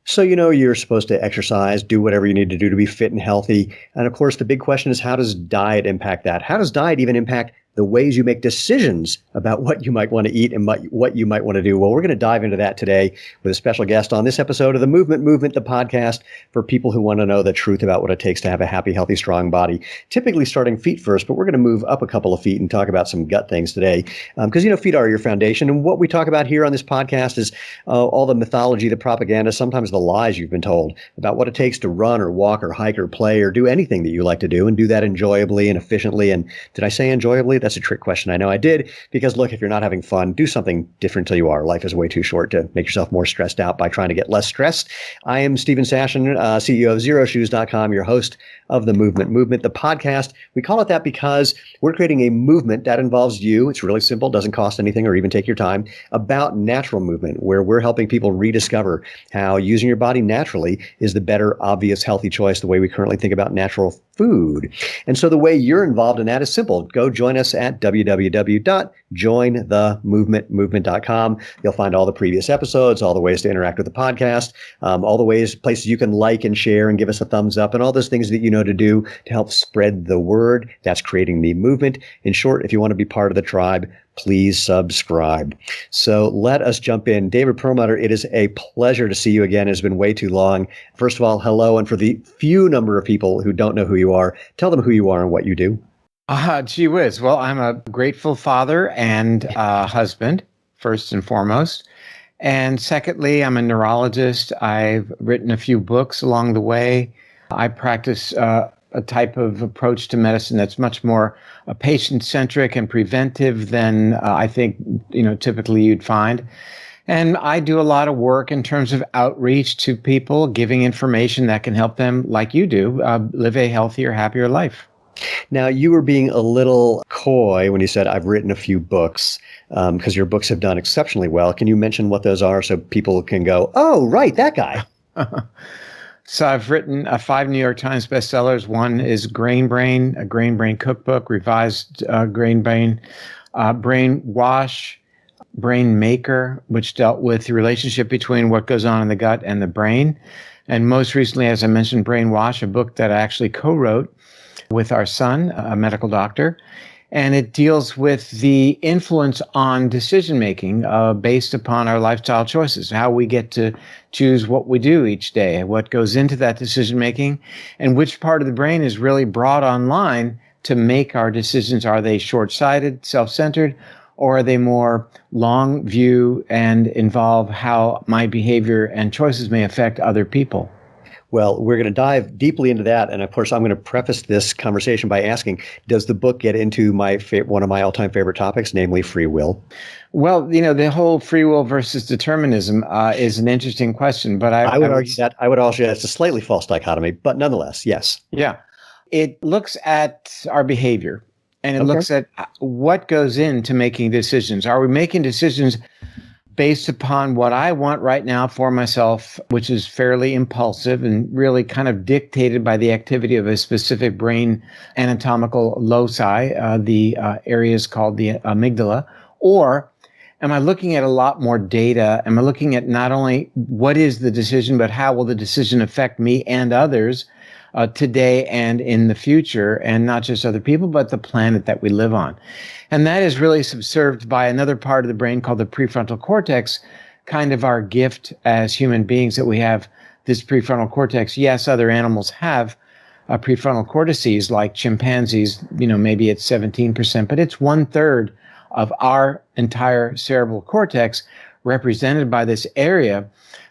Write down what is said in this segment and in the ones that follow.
So, you're supposed to exercise, do whatever you need to do to be fit and healthy. And of course, the big question is, how does diet impact that? How does diet even impact the ways you make decisions about what you might want to eat and what you might want to do? Well, we're going to dive into that today with a special guest on this episode of the Movement, the podcast for people who want to know the truth about what it takes to have a happy, healthy, strong body. Typically starting feet first, but we're going to move up a couple of feet and talk about some gut things today. Because, feet are your foundation. And what we talk about here on this podcast is all the mythology, the propaganda, sometimes the lies you've been told about what it takes to run or walk or hike or play or do anything that you like to do, and do that enjoyably and efficiently. And did I say enjoyably? That's a trick question. I know I did, because look, if you're not having fun, do something different till you are. Life is way too short to make yourself more stressed out by trying to get less stressed. I am Steven Sashen, CEO of ZeroShoes.com, your host of the Movement, the podcast. We call it that because we're creating a movement that involves you. It's really simple, doesn't cost anything or even take your time, about natural movement, where we're helping people rediscover how using your body naturally is the better, obvious, healthy choice, the way we currently think about natural food. And so the way you're involved in that is simple. Go join us at www.jointhemovementmovement.com. You'll find all the previous episodes, all the ways to interact with the podcast, all the places you can like and share and give us a thumbs up, and all those things that you know to do to help spread the word. That's creating the movement. In short, if you want to be part of the tribe, please subscribe. So let us jump in. David Perlmutter, it is a pleasure to see you again. It's been way too long. First of all, hello. And for the few number of people who don't know who you are, tell them who you are and what you do. Gee whiz. Well, I'm a grateful father and husband, first and foremost. And secondly, I'm a neurologist. I've written a few books along the way. I practice a type of approach to medicine that's much more patient-centric and preventive than I think, typically you'd find. And I do a lot of work in terms of outreach to people, giving information that can help them, like you do, live a healthier, happier life. Now, you were being a little coy when you said, I've written a few books, because your books have done exceptionally well. Can you mention what those are so people can go, oh, right, that guy? So I've written 5 New York Times bestsellers. One is Grain Brain, a Grain Brain Cookbook, revised Grain Brain, Brainwash, Brain Maker, which dealt with the relationship between what goes on in the gut and the brain. And most recently, as I mentioned, Brainwash, a book that I actually co-wrote with our son, a medical doctor. And it deals with the influence on decision-making based upon our lifestyle choices, how we get to choose what we do each day, what goes into that decision-making, and which part of the brain is really brought online to make our decisions. Are they short-sighted, self-centered, or are they more long view and involve how my behavior and choices may affect other people? Well, we're going to dive deeply into that. And of course, I'm going to preface this conversation by asking, does the book get into one of my all-time favorite topics, namely free will? Well, the whole free will versus determinism is an interesting question. But I would argue that it's a slightly false dichotomy, but nonetheless, yes. Yeah. It looks at our behavior, and it looks at what goes into making decisions. Are we making decisions based upon what I want right now for myself, which is fairly impulsive and really kind of dictated by the activity of a specific brain anatomical loci, the areas called the amygdala? Or am I looking at a lot more data? Am I looking at not only what is the decision, but how will the decision affect me and others today and in the future, and not just other people, but the planet that we live on? And that is really subserved by another part of the brain called the prefrontal cortex, kind of our gift as human beings that we have this prefrontal cortex. Yes, other animals have prefrontal cortices like chimpanzees, maybe it's 17%, but it's 1/3 of our entire cerebral cortex represented by this area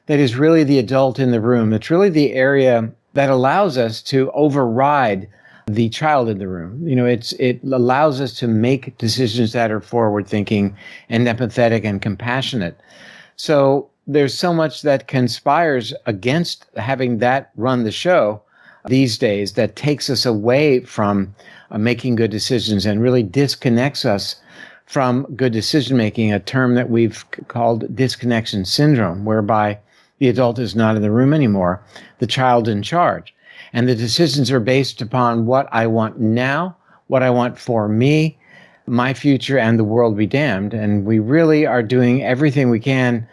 that is really the adult in the room. It's really the area that allows us to override the child in the room. It allows us to make decisions that are forward thinking and empathetic and compassionate. So there's so much that conspires against having that run the show these days that takes us away from making good decisions and really disconnects us from good decision making, a term that we've called disconnection syndrome, whereby the adult is not in the room anymore, the child in charge. And the decisions are based upon what I want now, what I want for me, my future and the world be damned. And we really are doing everything we can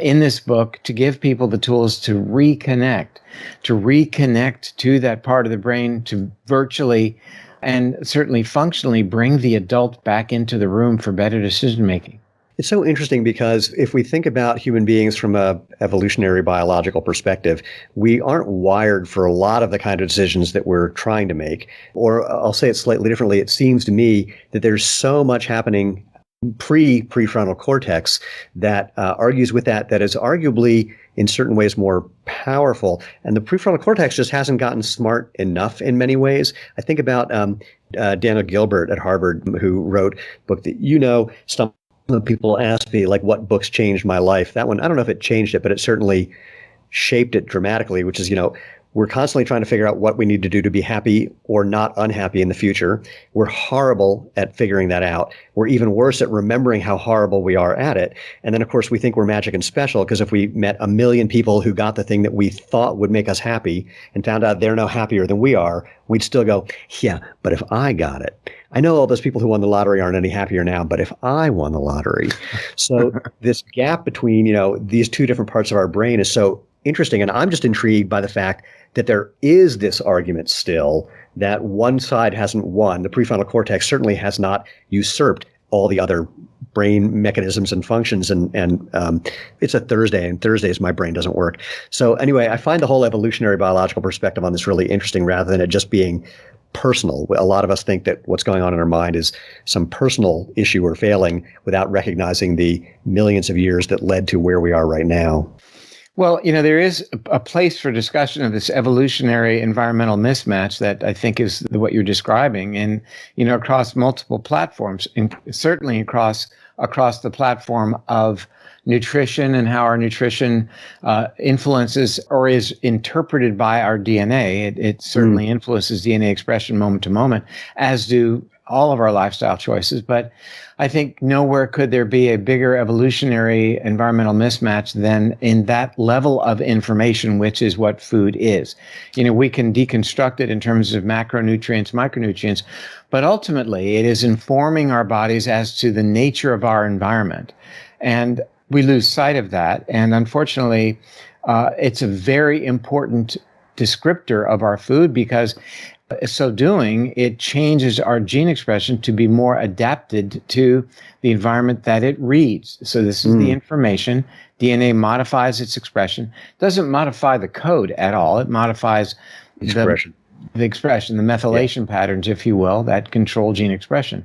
in this book to give people the tools to reconnect to that part of the brain, to virtually and certainly functionally bring the adult back into the room for better decision making. It's so interesting because if we think about human beings from a evolutionary biological perspective, we aren't wired for a lot of the kind of decisions that we're trying to make. Or I'll say it slightly differently. It seems to me that there's so much happening prefrontal cortex that argues with that is arguably in certain ways more powerful. And the prefrontal cortex just hasn't gotten smart enough in many ways. I think about Daniel Gilbert at Harvard, who wrote a book that some people ask me, like, what books changed my life? That one, I don't know if it changed it, but it certainly shaped it dramatically, which is, we're constantly trying to figure out what we need to do to be happy or not unhappy in the future. We're horrible at figuring that out. We're even worse at remembering how horrible we are at it. And then, of course, we think we're magic and special because if we met 1 million people who got the thing that we thought would make us happy and found out they're no happier than we are, we'd still go, yeah, but if I got it. I know all those people who won the lottery aren't any happier now, but if I won the lottery. So this gap between, these two different parts of our brain is so interesting. And I'm just intrigued by the fact that there is this argument still that one side hasn't won. The prefrontal cortex certainly has not usurped all the other brain mechanisms and functions. And it's a Thursday, and Thursdays my brain doesn't work. So anyway, I find the whole evolutionary biological perspective on this really interesting rather than it just being personal. A lot of us think that what's going on in our mind is some personal issue or failing without recognizing the millions of years that led to where we are right now. Well, there is a place for discussion of this evolutionary environmental mismatch that I think is what you're describing, and across multiple platforms, and certainly across the platform of nutrition and how our nutrition influences or is interpreted by our DNA. It certainly influences DNA expression moment to moment, as do all of our lifestyle choices. But I think nowhere could there be a bigger evolutionary environmental mismatch than in that level of information, which is what food is. We can deconstruct it in terms of macronutrients, micronutrients, but ultimately it is informing our bodies as to the nature of our environment. And we lose sight of that. And unfortunately, it's a very important descriptor of our food because so doing, it changes our gene expression to be more adapted to the environment that it reads. So this is the information. DNA modifies its expression. Doesn't modify the code at all. It modifies the expression, the methylation patterns, if you will, that control gene expression.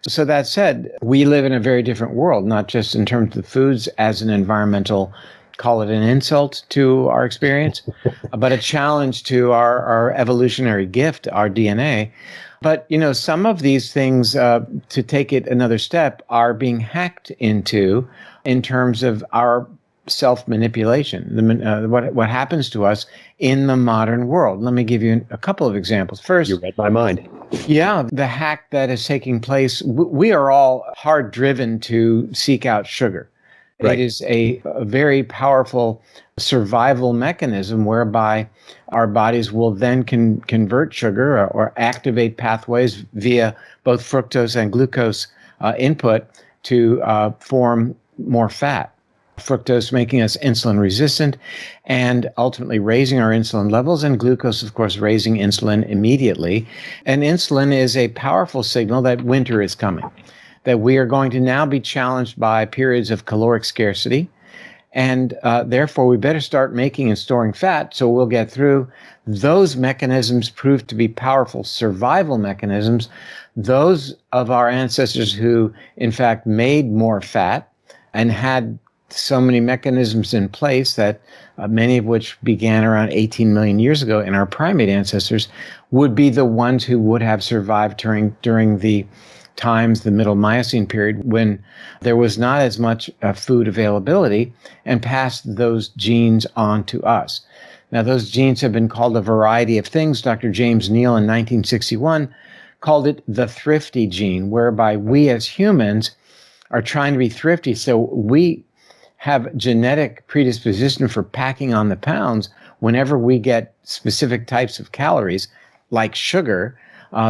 So that said, we live in a very different world, not just in terms of foods as an environmental, call it an insult to our experience, but a challenge to our evolutionary gift, our DNA. But, some of these things, to take it another step, are being hacked into in terms of our self-manipulation, what happens to us in the modern world. Let me give you a couple of examples. First, you read my mind. Yeah, the hack that is taking place, we are all hard driven to seek out sugar. Right. It is a very powerful survival mechanism whereby our bodies will then convert sugar or activate pathways via both fructose and glucose input to form more fat. Fructose making us insulin resistant and ultimately raising our insulin levels, and glucose, of course, raising insulin immediately. And insulin is a powerful signal that winter is coming, that we are going to now be challenged by periods of caloric scarcity. And therefore, we better start making and storing fat so we'll get through. Those mechanisms prove to be powerful survival mechanisms. Those of our ancestors who, in fact, made more fat and had so many mechanisms in place that many of which began around 18 million years ago in our primate ancestors would be the ones who would have survived during the times, the Middle Miocene period, when there was not as much food availability, and passed those genes on to us. Now, those genes have been called a variety of things. Dr. James Neal in 1961 called it the thrifty gene, whereby we as humans are trying to be thrifty. So we have genetic predisposition for packing on the pounds whenever we get specific types of calories, like sugar,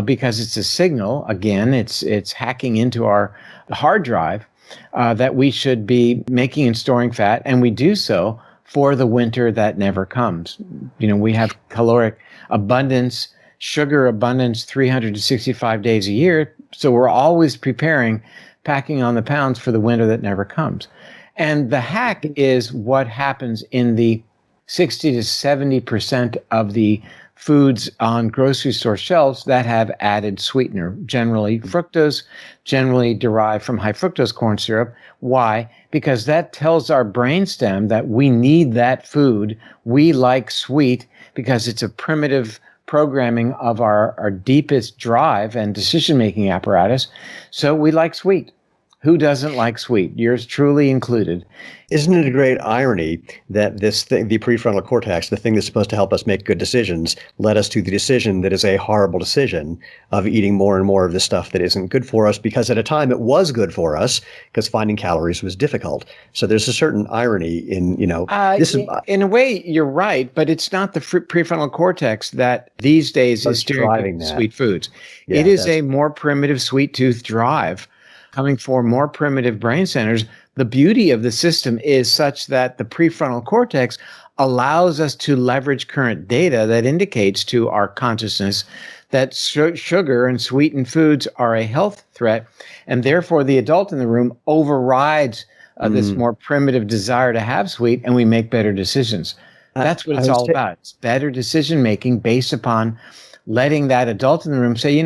because it's a signal. Again, it's hacking into our hard drive that we should be making and storing fat, and we do so for the winter that never comes. We have caloric abundance, sugar abundance 365 days a year, so we're always preparing, packing on the pounds for the winter that never comes. And the hack is what happens in the 60 to 70% of the foods on grocery store shelves that have added sweetener, generally fructose, generally derived from high fructose corn syrup. Why? Because that tells our brainstem that we need that food. We like sweet because it's a primitive programming of our deepest drive and decision-making apparatus. So we like sweet. Who doesn't like sweet? Yours truly included. Isn't it a great irony that this thing, the prefrontal cortex, the thing that's supposed to help us make good decisions, led us to the decision that is a horrible decision of eating more and more of the stuff that isn't good for us, because at a time it was good for us because finding calories was difficult. So there's a certain irony in, this is... In a way, you're right, but it's not the prefrontal cortex that these days is steering sweet foods. Yeah, it is a more primitive sweet tooth drive coming for more primitive brain centers. The beauty of the system is such that the prefrontal cortex allows us to leverage current data that indicates to our consciousness that sugar and sweetened foods are a health threat, and therefore the adult in the room overrides this more primitive desire to have sweet, and we make better decisions. That's what it's all about. It's better decision making based upon letting that adult in the room say,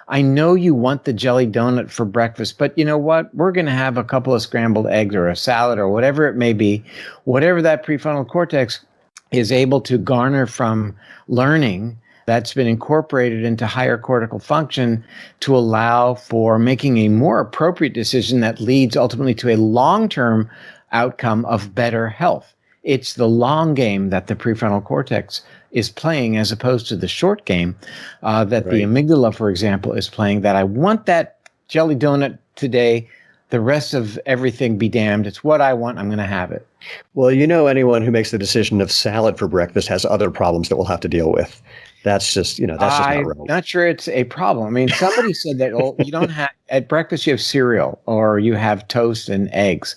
I know you want the jelly donut for breakfast, but you know what? We're going to have a couple of scrambled eggs or a salad or whatever it may be. Whatever that prefrontal cortex is able to garner from learning, that's been incorporated into higher cortical function to allow for making a more appropriate decision that leads ultimately to a long-term outcome of better health. It's the long game that the prefrontal cortex is playing as opposed to the short game that the amygdala, for example, is playing, that I want that jelly donut today, the rest of everything be damned. It's what I want. I'm going to have it. Well, anyone who makes the decision of salad for breakfast has other problems that we'll have to deal with. That's just, not right. I'm not sure it's a problem. I mean, somebody said that you don't have, at breakfast, you have cereal or you have toast and eggs.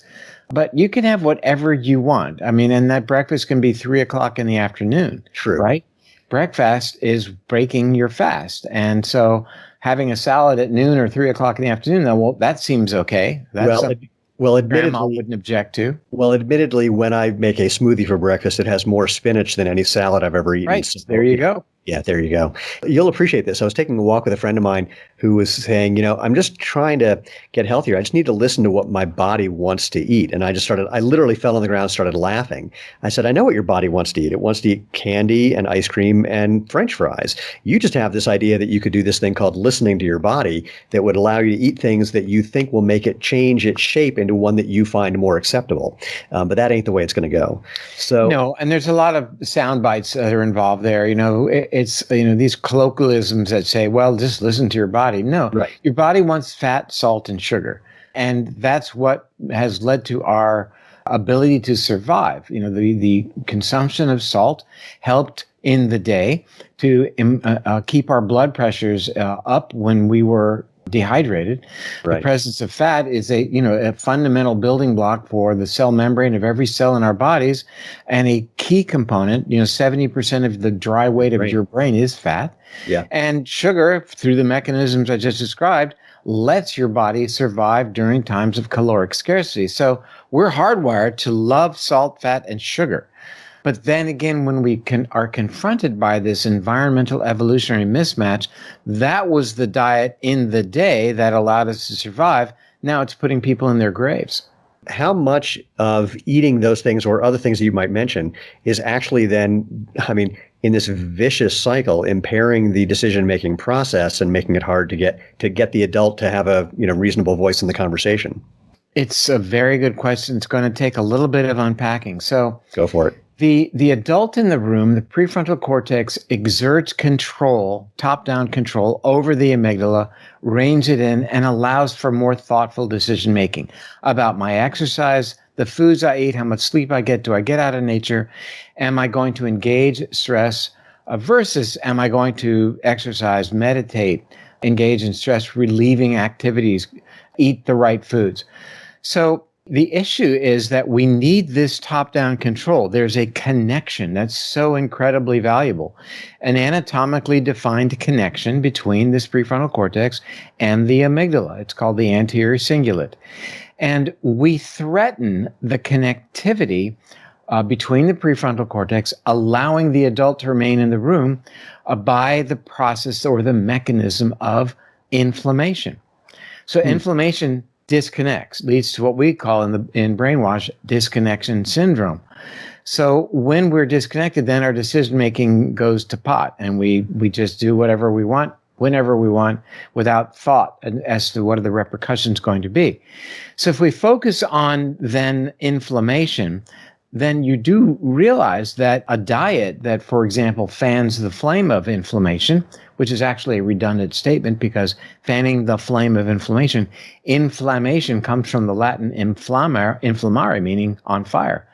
But you can have whatever you want. I mean, and that breakfast can be 3:00 in the afternoon. True. Right? Breakfast is breaking your fast. And so having a salad at noon or 3:00 in the afternoon, that seems okay. That's something Grandma wouldn't object to. Well, admittedly, when I make a smoothie for breakfast, it has more spinach than any salad I've ever eaten. Right. So, there you go. Yeah, there you go. You'll appreciate this. I was taking a walk with a friend of mine who was saying, I'm just trying to get healthier. I just need to listen to what my body wants to eat. And I literally fell on the ground and started laughing. I said, I know what your body wants to eat. It wants to eat candy and ice cream and French fries. You just have this idea that you could do this thing called listening to your body that would allow you to eat things that you think will make it change its shape into one that you find more acceptable. But that ain't the way it's going to go. So no, and there's a lot of sound bites that are involved there. It's these colloquialisms that say, well, just listen to your body. No, Your body wants fat, salt, and sugar. And that's what has led to our ability to survive. The consumption of salt helped in the day to keep our blood pressures up when we were dehydrated. The presence of fat is a fundamental building block for the cell membrane of every cell in our bodies, and a key component. 70% of the dry weight of your brain is fat. Yeah. And sugar, through the mechanisms I just described, lets your body survive during times of caloric scarcity. So we're hardwired to love salt, fat, and sugar. But then again, when we are confronted by this environmental evolutionary mismatch, that was the diet in the day that allowed us to survive. Now it's putting people in their graves. How much of eating those things or other things that you might mention is actually then, in this vicious cycle, impairing the decision-making process and making it hard to get the adult to have a reasonable voice in the conversation? It's a very good question. It's going to take a little bit of unpacking. So go for it. The adult in the room, the prefrontal cortex, exerts control, top-down control over the amygdala, reins it in, and allows for more thoughtful decision-making about my exercise, the foods I eat, how much sleep I get, do I get out of nature, am I going to engage stress versus am I going to exercise, meditate, engage in stress relieving activities, eat the right foods. So the issue is that we need this top-down control. There's a connection that's so incredibly valuable, an anatomically defined connection between this prefrontal cortex and the amygdala. It's called the anterior cingulate. And we threaten the connectivity between the prefrontal cortex, allowing the adult to remain in the room by the process or the mechanism of inflammation. So inflammation disconnects, leads to what we call in brainwash disconnection syndrome. So when we're disconnected, then our decision making goes to pot, and we just do whatever we want, whenever we want, without thought as to what are the repercussions going to be. So if we focus on then inflammation, then you do realize that a diet that, for example, fans the flame of inflammation, which is actually a redundant statement because fanning the flame of inflammation comes from the Latin inflammare, meaning on fire.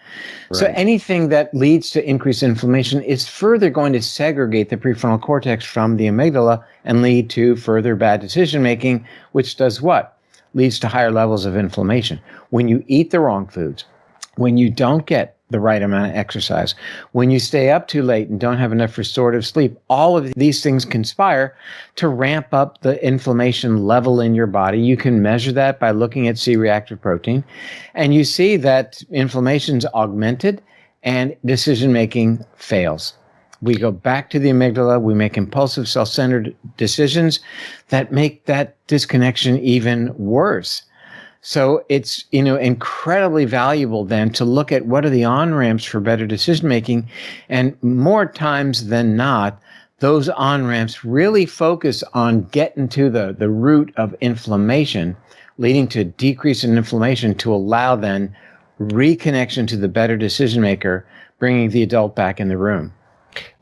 Right. So anything that leads to increased inflammation is further going to segregate the prefrontal cortex from the amygdala and lead to further bad decision-making, which does what? Leads to higher levels of inflammation. When you eat the wrong foods, when you don't get the right amount of exercise, when you stay up too late and don't have enough restorative sleep, all of these things conspire to ramp up the inflammation level in your body. You can measure that by looking at C-reactive protein, and you see that inflammation's augmented and decision-making fails. We go back to the amygdala, we make impulsive, self-centered decisions that make that disconnection even worse. So it's, incredibly valuable then to look at what are the on-ramps for better decision-making. And more times than not, those on-ramps really focus on getting to the root of inflammation, leading to a decrease in inflammation to allow then reconnection to the better decision-maker, bringing the adult back in the room.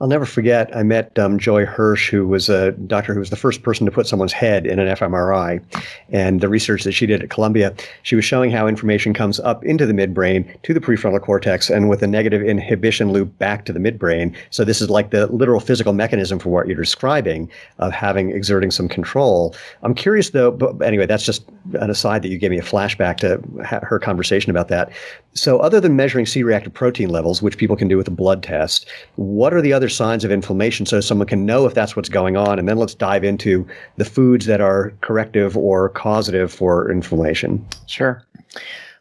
I'll never forget, I met Joy Hirsch, who was a doctor who was the first person to put someone's head in an fMRI. And the research that she did at Columbia, she was showing how information comes up into the midbrain to the prefrontal cortex and with a negative inhibition loop back to the midbrain. So this is like the literal physical mechanism for what you're describing of exerting some control. I'm curious though, but anyway, that's just an aside that you gave me a flashback to her conversation about that. So other than measuring C-reactive protein levels, which people can do with a blood test, what are the other signs of inflammation so someone can know if that's what's going on? And then let's dive into the foods that are corrective or causative for inflammation. Sure.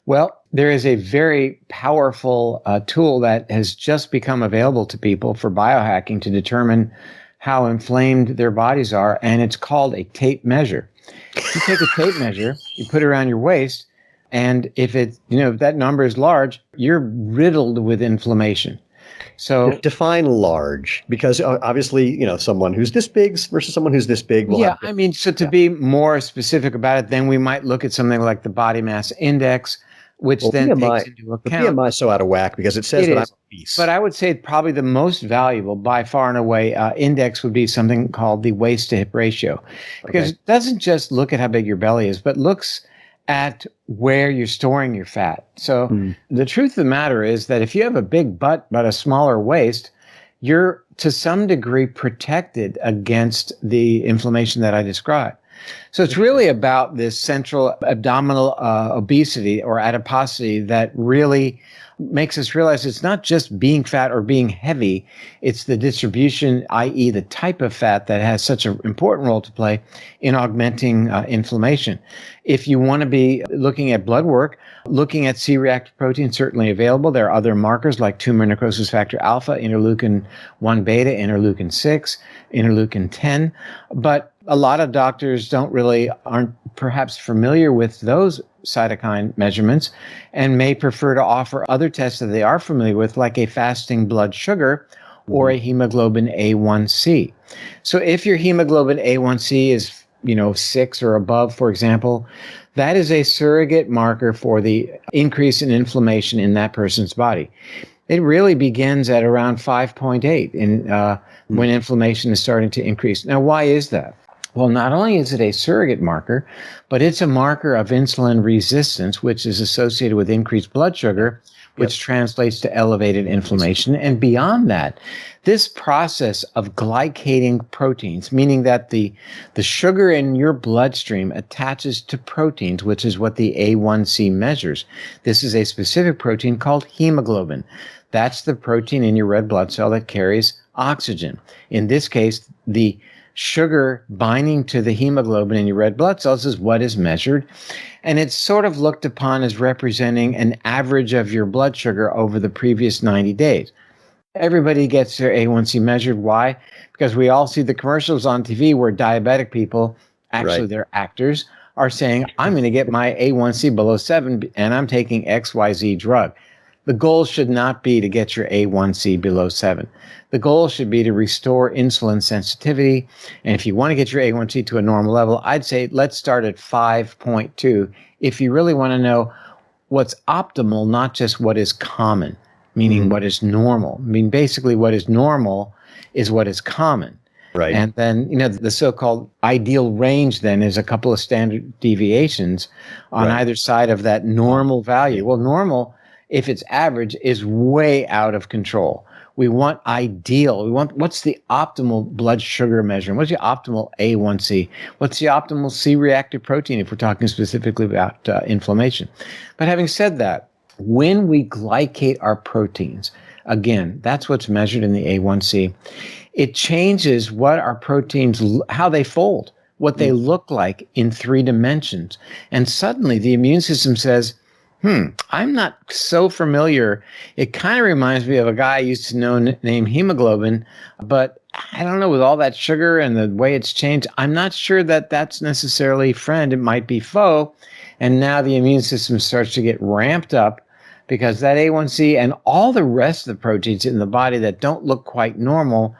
Well, there is a very powerful tool that has just become available to people for biohacking to determine how inflamed their bodies are, and it's called a tape measure. You take a tape measure, you put it around your waist, and if that number is large, you're riddled with inflammation. So define large, because obviously, someone who's this big versus someone who's this big. To be more specific about it, then we might look at something like the body mass index, which then takes into account. The BMI is so out of whack because it says that I'm obese. But I would say probably the most valuable by far and away index would be something called the waist to hip ratio, because it doesn't just look at how big your belly is, but looks at where you're storing your fat. So the truth of the matter is that if you have a big butt but a smaller waist, you're to some degree protected against the inflammation that I described. So it's really about this central abdominal obesity or adiposity that really makes us realize it's not just being fat or being heavy, it's the distribution, i.e. the type of fat that has such an important role to play in augmenting inflammation. If you want to be looking at blood work, looking at C-reactive protein, certainly available. There are other markers like tumor necrosis factor alpha, interleukin-1 beta, interleukin-6, interleukin-10, but a lot of doctors aren't perhaps familiar with those cytokine measurements and may prefer to offer other tests that they are familiar with, like a fasting blood sugar or a hemoglobin A1C. So if your hemoglobin A1C is 6 or above, for example, that is a surrogate marker for the increase in inflammation in that person's body. It really begins at around 5.8 when inflammation is starting to increase. Now, why is that? Well, not only is it a surrogate marker, but it's a marker of insulin resistance, which is associated with increased blood sugar, which translates to elevated inflammation. And beyond that, this process of glycating proteins, meaning that the sugar in your bloodstream attaches to proteins, which is what the A1C measures. This is a specific protein called hemoglobin. That's the protein in your red blood cell that carries oxygen. In this case, the sugar binding to the hemoglobin in your red blood cells is what is measured. And it's sort of looked upon as representing an average of your blood sugar over the previous 90 days. Everybody gets their A1C measured. Why? Because we all see the commercials on TV where diabetic people, actually they're actors, are saying, I'm going to get my A1C below 7 and I'm taking XYZ drug. The goal should not be to get your A1C below 7. The goal should be to restore insulin sensitivity. And if you want to get your A1C to a normal level, I'd say let's start at 5.2 if you really want to know what's optimal, not just what is common, meaning what is normal. I mean, basically what is normal is what is common. Right. And then, the so-called ideal range then is a couple of standard deviations on either side of that normal value. Well, normal, if it's average, is way out of control. We want ideal. What's the optimal blood sugar measurement? What's the optimal A1C? What's the optimal C-reactive protein if we're talking specifically about inflammation? But having said that, when we glycate our proteins, again, that's what's measured in the A1C, it changes what our proteins, how they fold, what they look like in 3 dimensions. And suddenly the immune system says, I'm not so familiar. It kind of reminds me of a guy I used to know named hemoglobin, but I don't know, with all that sugar and the way it's changed, I'm not sure that that's necessarily friend. It might be foe. And now the immune system starts to get ramped up because that A1C and all the rest of the proteins in the body that don't look quite normal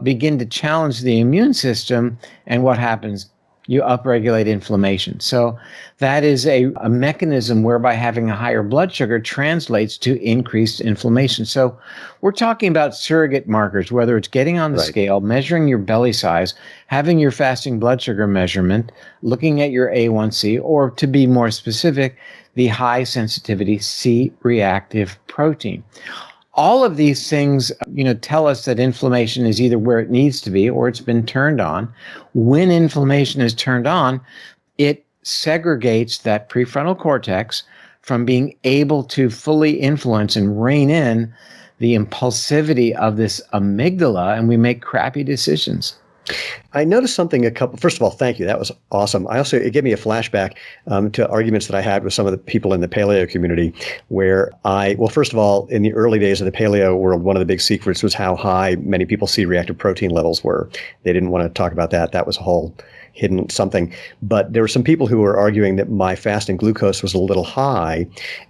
begin to challenge the immune system. And what happens? You upregulate inflammation. So that is a mechanism whereby having a higher blood sugar translates to increased inflammation. So we're talking about surrogate markers, whether it's getting on the scale, measuring your belly size, having your fasting blood sugar measurement, looking at your A1C, or to be more specific, the high sensitivity C-reactive protein. All of these things, tell us that inflammation is either where it needs to be or it's been turned on. When inflammation is turned on, it segregates that prefrontal cortex from being able to fully influence and rein in the impulsivity of this amygdala, and we make crappy decisions. I noticed something first of all, thank you. That was awesome. It gave me a flashback to arguments that I had with some of the people in the paleo community where first of all, in the early days of the paleo world, one of the big secrets was how high many people's C-reactive protein levels were. They didn't want to talk about that. That was a whole hidden something. But there were some people who were arguing that my fasting glucose was a little high.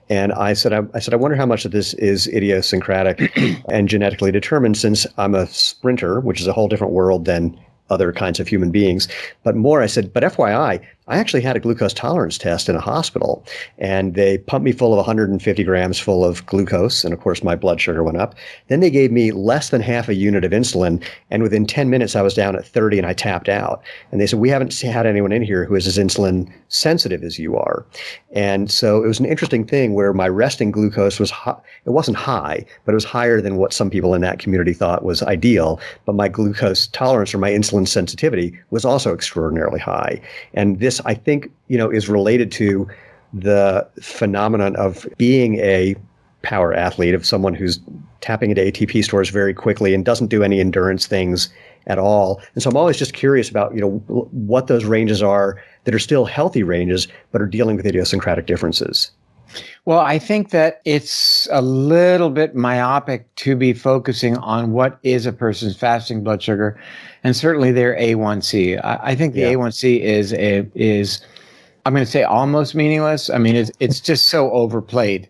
And I said, I wonder how much of this is idiosyncratic and genetically determined, since I'm a sprinter, which is a whole different world than other kinds of human beings. But I said, but FYI, I actually had a glucose tolerance test in a hospital, and they pumped me full of 150 grams full of glucose. And of course, my blood sugar went up. Then they gave me less than half a unit of insulin. And within 10 minutes, I was down at 30 and I tapped out. And they said, we haven't had anyone in here who is as insulin sensitive as you are. And so it was an interesting thing where my resting glucose was high. It wasn't high, but it was higher than what some people in that community thought was ideal. But my glucose tolerance or my insulin sensitivity was also extraordinarily high. And this, I think, is related to the phenomenon of being a power athlete, of someone who's tapping into ATP stores very quickly and doesn't do any endurance things at all. And so I'm always just curious about, what those ranges are that are still healthy ranges, but are dealing with idiosyncratic differences. Well, I think that it's a little bit myopic to be focusing on what is a person's fasting blood sugar, and certainly their A1C. I think the A1C is I'm going to say almost meaningless. I mean, it's just so overplayed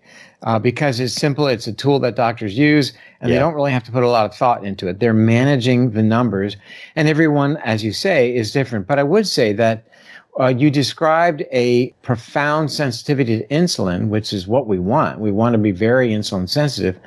because it's simple. It's a tool that doctors use, and they don't really have to put a lot of thought into it. They're managing the numbers, and everyone, as you say, is different. But I would say that you described a profound sensitivity to insulin, which is what we want. We want to be very insulin sensitive.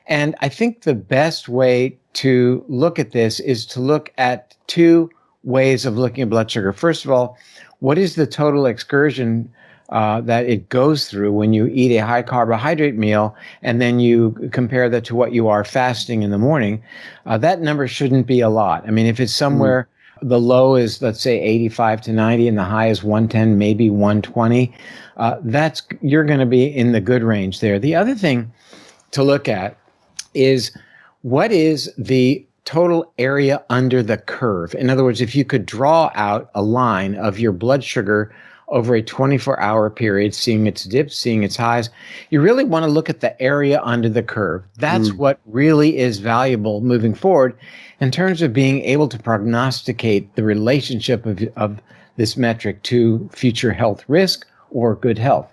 And I think the best way to look at this is to look at 2 ways of looking at blood sugar. First of all, what is the total excursion that it goes through when you eat a high carbohydrate meal and then you compare that to what you are fasting in the morning, that number shouldn't be a lot. I mean, if it's somewhere, the low is, let's say, 85 to 90 and the high is 110, maybe 120, you're going to be in the good range there. The other thing to look at is, what is the total area under the curve? In other words, if you could draw out a line of your blood sugar over a 24-hour period, seeing its dips, seeing its highs, you really want to look at the area under the curve. That's what really is valuable moving forward in terms of being able to prognosticate the relationship of this metric to future health risk or good health.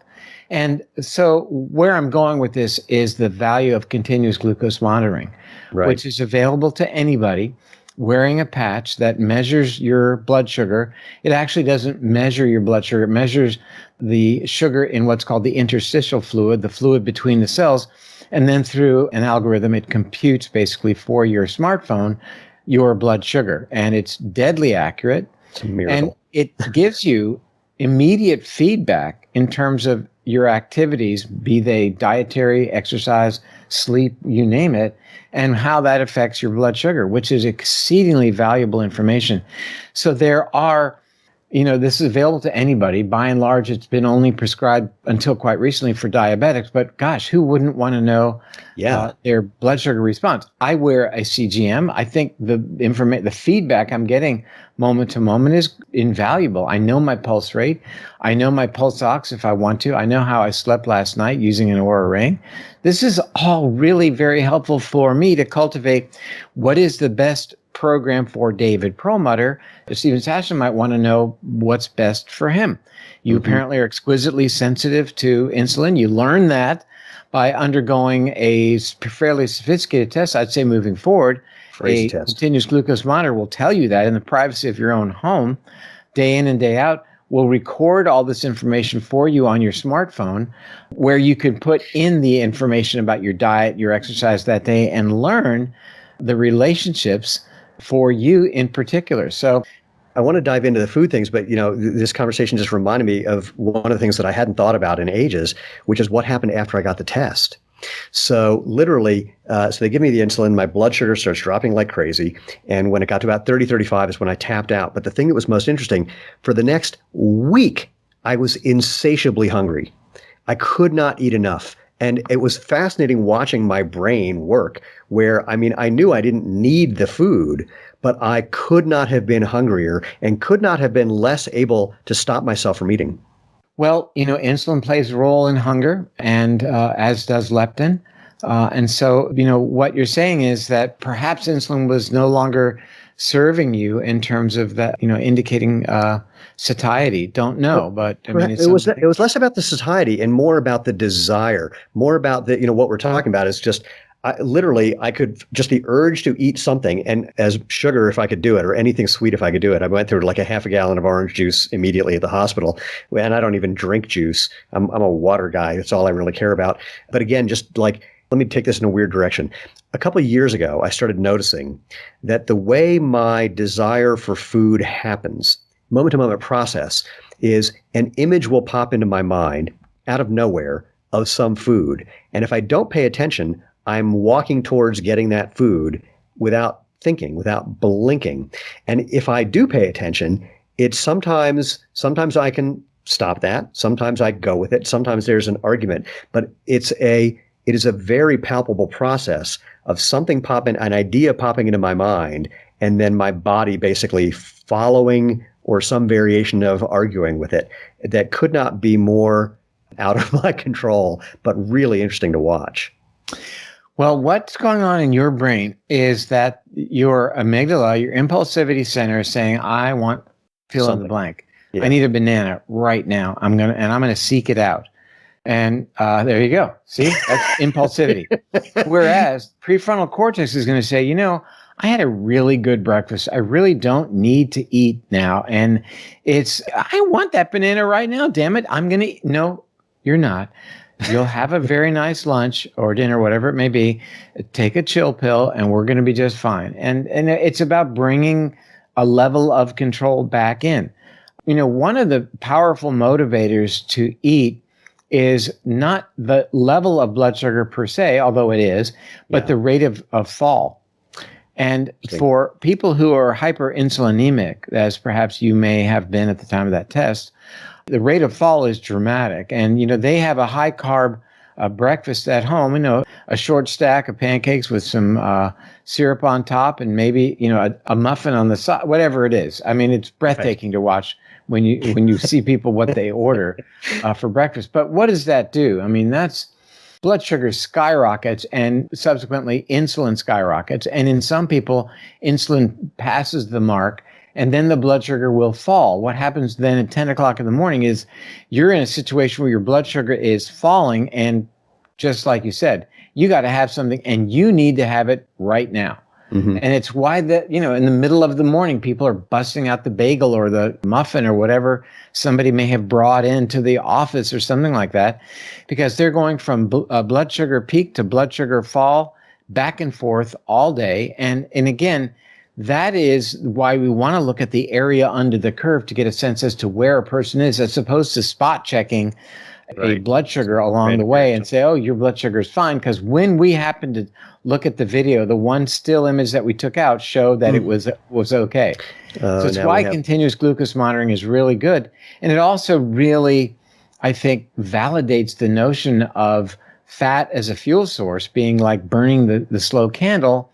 And so where I'm going with this is the value of continuous glucose monitoring, which is available to anybody wearing a patch that measures your blood sugar. It actually doesn't measure your blood sugar. It measures the sugar in what's called the interstitial fluid, the fluid between the cells. And then through an algorithm, it computes basically for your smartphone your blood sugar. And it's deadly accurate. It's a miracle. And it gives you immediate feedback in terms of your activities, be they dietary, exercise, sleep, you name it, and how that affects your blood sugar, which is exceedingly valuable information. So there are, this is available to anybody. By and large, it's been only prescribed until quite recently for diabetics, but gosh, who wouldn't want to know their blood sugar response? I wear a CGM. I think the feedback I'm getting moment to moment is invaluable. I know my pulse rate. I know my pulse ox if I want to. I know how I slept last night using an Oura ring. This is all really very helpful for me to cultivate what is the best program for David Perlmutter. Steven Sashen might want to know what's best for him. You apparently are exquisitely sensitive to insulin. You learn that by undergoing a fairly sophisticated test. I'd say moving forward, a continuous glucose monitor will tell you that in the privacy of your own home, day in and day out, will record all this information for you on your smartphone, where you can put in the information about your diet, your exercise that day, and learn the relationships for you in particular. So I want to dive into the food things, but this conversation just reminded me of one of the things that I hadn't thought about in ages, which is what happened after I got the test. So literally, so they give me the insulin, my blood sugar starts dropping like crazy. And when it got to about 30, 35 is when I tapped out. But the thing that was most interesting, for the next week, I was insatiably hungry. I could not eat enough. And it was fascinating watching my brain work, where, I knew I didn't need the food, but I could not have been hungrier and could not have been less able to stop myself from eating. Well, insulin plays a role in hunger, and as does leptin. And so, what you're saying is that perhaps insulin was no longer serving you in terms of that, indicating satiety. Don't know, but it was less about the satiety and more about the desire, more about the, what we're talking about is just, I could just the urge to eat something, and as sugar if I could do it, or anything sweet if I could do it. I went through like a half a gallon of orange juice immediately at the hospital, and I don't even drink juice. I'm a water guy. That's all I really care about. But again, just like, let me take this in a weird direction. A couple of years ago, I started noticing that the way my desire for food happens, moment-to-moment process, is an image will pop into my mind out of nowhere of some food. And if I don't pay attention, I'm walking towards getting that food without thinking, without blinking. And if I do pay attention, it's sometimes I can stop that. Sometimes I go with it. Sometimes there's an argument, but it is a very palpable process of something an idea popping into my mind, and then my body basically following, or some variation of arguing with it, that could not be more out of my control, but really interesting to watch. Well, what's going on in your brain is that your amygdala, your impulsivity center, is saying, I want fill in the blank. Yeah. I need a banana right now. I'm gonna seek it out. And there you go. See, that's impulsivity. Whereas prefrontal cortex is going to say, I had a really good breakfast. I really don't need to eat now. And I want that banana right now. Damn it. No, you're not. You'll have a very nice lunch or dinner, whatever it may be. Take a chill pill and we're going to be just fine. And it's about bringing a level of control back in. one of the powerful motivators to eat is not the level of blood sugar per se, although it is, but the rate of fall. And for people who are hyperinsulinemic, as perhaps you may have been at the time of that test, the rate of fall is dramatic. And, they have a high carb breakfast at home, a short stack of pancakes with some syrup on top and maybe, a muffin on the side, whatever it is. I mean, it's breathtaking to watch when you see people what they order for breakfast. But what does that do? I mean, that's blood sugar skyrockets and subsequently insulin skyrockets. And in some people, insulin passes the mark and then the blood sugar will fall. What happens then at 10 o'clock in the morning is you're in a situation where your blood sugar is falling. And just like you said, you got to have something and you need to have it right now. Mm-hmm. And it's why in the middle of the morning, people are busting out the bagel or the muffin or whatever somebody may have brought into the office or something like that, because they're going from blood sugar peak to blood sugar fall back and forth all day. And again, that is why we want to look at the area under the curve to get a sense as to where a person is, as opposed to spot checking a blood sugar along the way and say, oh, your blood sugar is fine. Because when we happen to look at the video, the one still image that we took out showed that it was okay. So it's why continuous glucose monitoring is really good. And it also really, I think, validates the notion of fat as a fuel source being like burning the slow candle,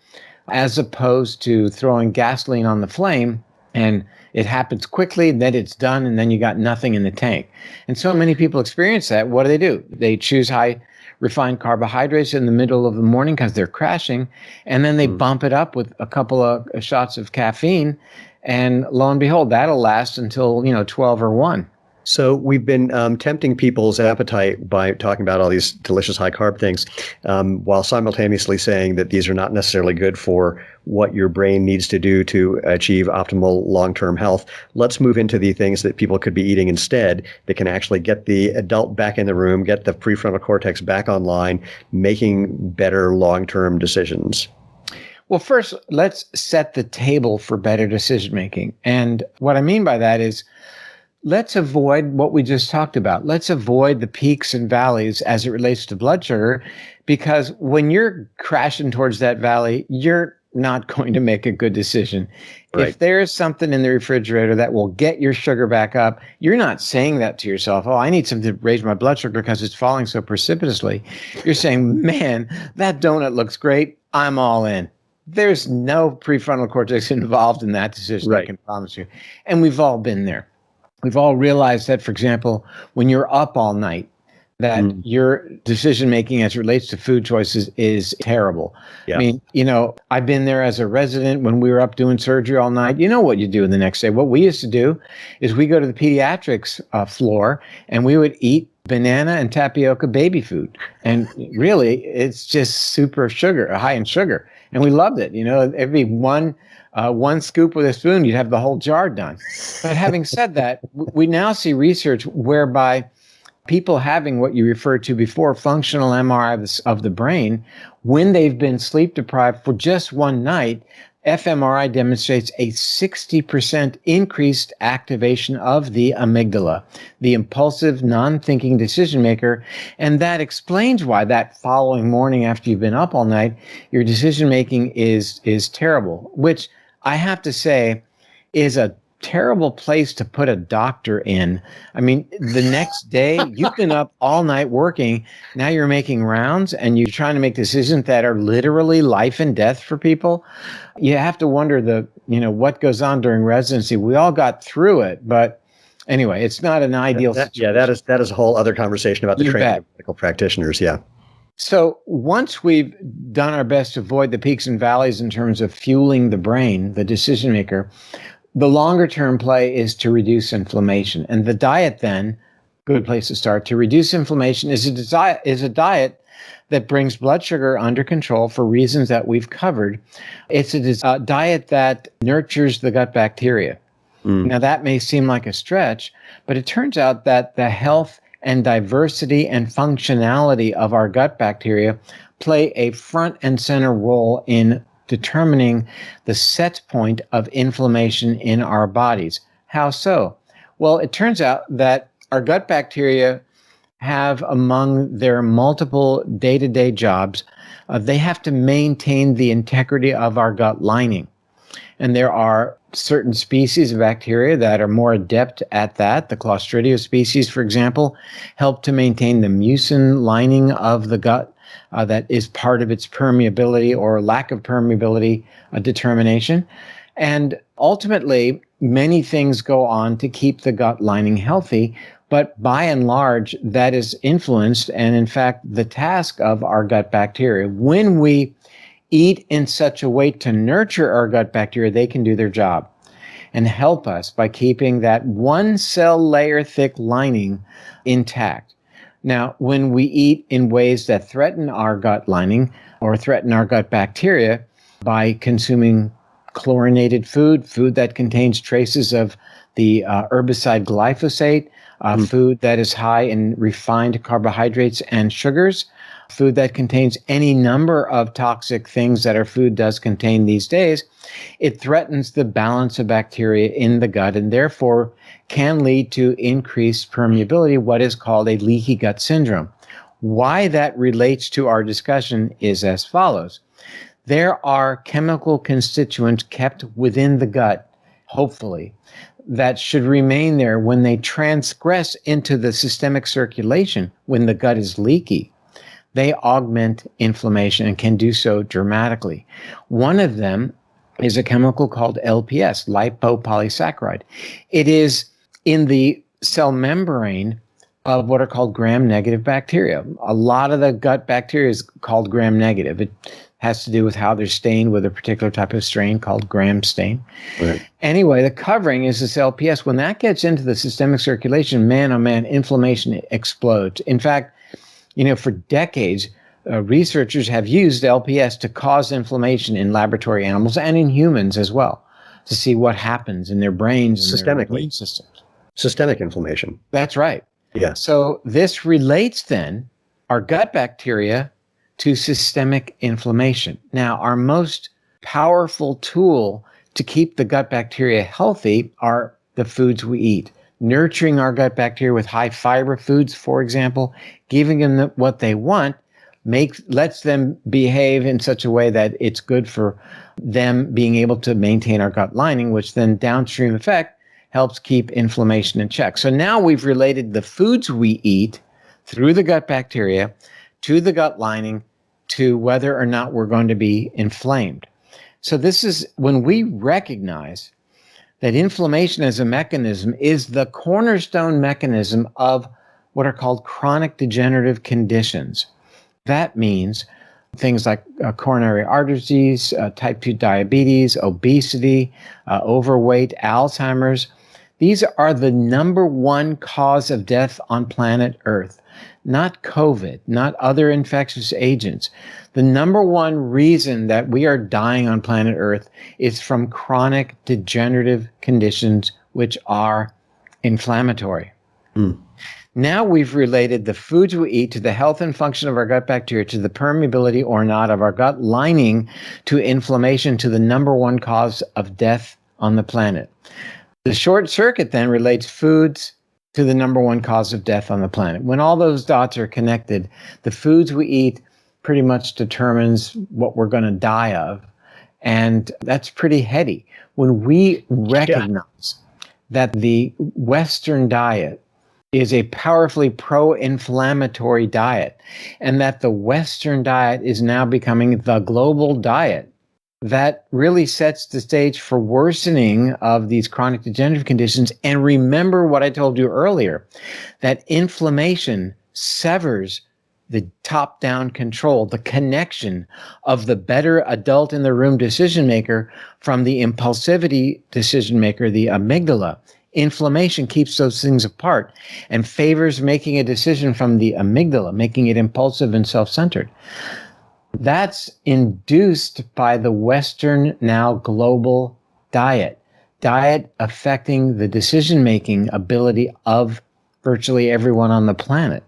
as opposed to throwing gasoline on the flame and it happens quickly, then it's done, and then you got nothing in the tank. And so many people experience that. What do? They choose high refined carbohydrates in the middle of the morning because they're crashing, and then they bump it up with a couple of shots of caffeine, and lo and behold, that'll last until 12 or 1. So we've been tempting people's appetite by talking about all these delicious high carb things, while simultaneously saying that these are not necessarily good for what your brain needs to do to achieve optimal long-term health. Let's move into the things that people could be eating instead that can actually get the adult back in the room, get the prefrontal cortex back online, making better long-term decisions. Well, first, let's set the table for better decision making. And what I mean by that is, let's avoid what we just talked about. Let's avoid the peaks and valleys as it relates to blood sugar, because when you're crashing towards that valley, you're not going to make a good decision. Right. If there is something in the refrigerator that will get your sugar back up, you're not saying that to yourself, oh, I need something to raise my blood sugar because it's falling so precipitously. You're saying, man, that donut looks great. I'm all in. There's no prefrontal cortex involved in that decision, I can promise you. And we've all been there. We've all realized that, for example, when you're up all night, that your decision-making as it relates to food choices is terrible. Yeah. I mean, I've been there as a resident when we were up doing surgery all night. You know what you do the next day. What we used to do is we go to the pediatrics floor and we would eat banana and tapioca baby food. And really, it's just super sugar, high in sugar. And we loved it. Every one scoop with a spoon, you'd have the whole jar done. But having said that, we now see research whereby people having what you referred to before, functional MRI of the brain, when they've been sleep deprived for just one night, fMRI demonstrates a 60% increased activation of the amygdala, the impulsive, non-thinking decision maker. And that explains why that following morning after you've been up all night, your decision making is terrible, which I have to say is a terrible place to put a doctor in. I mean, the next day you've been up all night working. Now you're making rounds and you're trying to make decisions that are literally life and death for people. You have to wonder what goes on during residency. We all got through it, but anyway, it's not an ideal situation. Yeah, that is a whole other conversation about the training of medical practitioners. Yeah. So once we've done our best to avoid the peaks and valleys in terms of fueling the brain, the decision maker, the longer term play is to reduce inflammation. And the diet then, good place to start, to reduce inflammation is a diet that brings blood sugar under control for reasons that we've covered. It's a diet that nurtures the gut bacteria. Now that may seem like a stretch, but it turns out that the health and diversity and functionality of our gut bacteria play a front and center role in determining the set point of inflammation in our bodies. How so? Well, it turns out that our gut bacteria have, among their multiple day-to-day jobs, they have to maintain the integrity of our gut lining. And there are certain species of bacteria that are more adept at that. The Clostridium species, for example, help to maintain the mucin lining of the gut that is part of its permeability or lack of permeability determination. And ultimately, many things go on to keep the gut lining healthy, but by and large, that is influenced, and in fact, the task of our gut bacteria. When we eat in such a way to nurture our gut bacteria, they can do their job and help us by keeping that one cell layer thick lining intact. Now, when we eat in ways that threaten our gut lining or threaten our gut bacteria by consuming chlorinated food that contains traces of the herbicide glyphosate, food that is high in refined carbohydrates and sugars, food that contains any number of toxic things that our food does contain these days, it threatens the balance of bacteria in the gut and therefore can lead to increased permeability, what is called a leaky gut syndrome. Why that relates to our discussion is as follows. There are chemical constituents kept within the gut, hopefully, that should remain there when they transgress into the systemic circulation, when the gut is leaky. They augment inflammation and can do so dramatically. One of them is a chemical called LPS, lipopolysaccharide. It is in the cell membrane of what are called gram-negative bacteria. A lot of the gut bacteria is called gram-negative. It has to do with how they're stained with a particular type of strain called gram stain. Right. Anyway, the covering is this LPS. When that gets into the systemic circulation, man, oh man, inflammation explodes. In fact, for decades, researchers have used LPS to cause inflammation in laboratory animals and in humans as well, to see what happens in their brains and their immune systems. Systemic inflammation. That's right. Yeah. So this relates then our gut bacteria to systemic inflammation. Now, our most powerful tool to keep the gut bacteria healthy are the foods we eat. Nurturing our gut bacteria with high fiber foods, for example, giving them what they want, lets them behave in such a way that it's good for them being able to maintain our gut lining, which then downstream effect helps keep inflammation in check. So now we've related the foods we eat through the gut bacteria to the gut lining to whether or not we're going to be inflamed. So this is when we recognize that inflammation as a mechanism is the cornerstone mechanism of what are called chronic degenerative conditions. That means things like coronary artery disease, type 2 diabetes, obesity, overweight, Alzheimer's. These are the number one cause of death on planet Earth, not COVID, not other infectious agents. The number one reason that we are dying on planet Earth is from chronic degenerative conditions, which are inflammatory. Now we've related the foods we eat to the health and function of our gut bacteria, to the permeability or not of our gut lining, to inflammation, to the number one cause of death on the planet. The short circuit then relates foods to the number one cause of death on the planet. When all those dots are connected, the foods we eat pretty much determines what we're going to die of. And that's pretty heady. When we recognize that the Western diet is a powerfully pro-inflammatory diet, and that the Western diet is now becoming the global diet, that really sets the stage for worsening of these chronic degenerative conditions. And remember what I told you earlier, that inflammation severs the top-down control, the connection of the better adult in the room decision maker from the impulsivity decision maker, the amygdala. Inflammation keeps those things apart and favors making a decision from the amygdala, making it impulsive and self-centered. That's induced by the Western, now global diet affecting the decision-making ability of virtually everyone on the planet.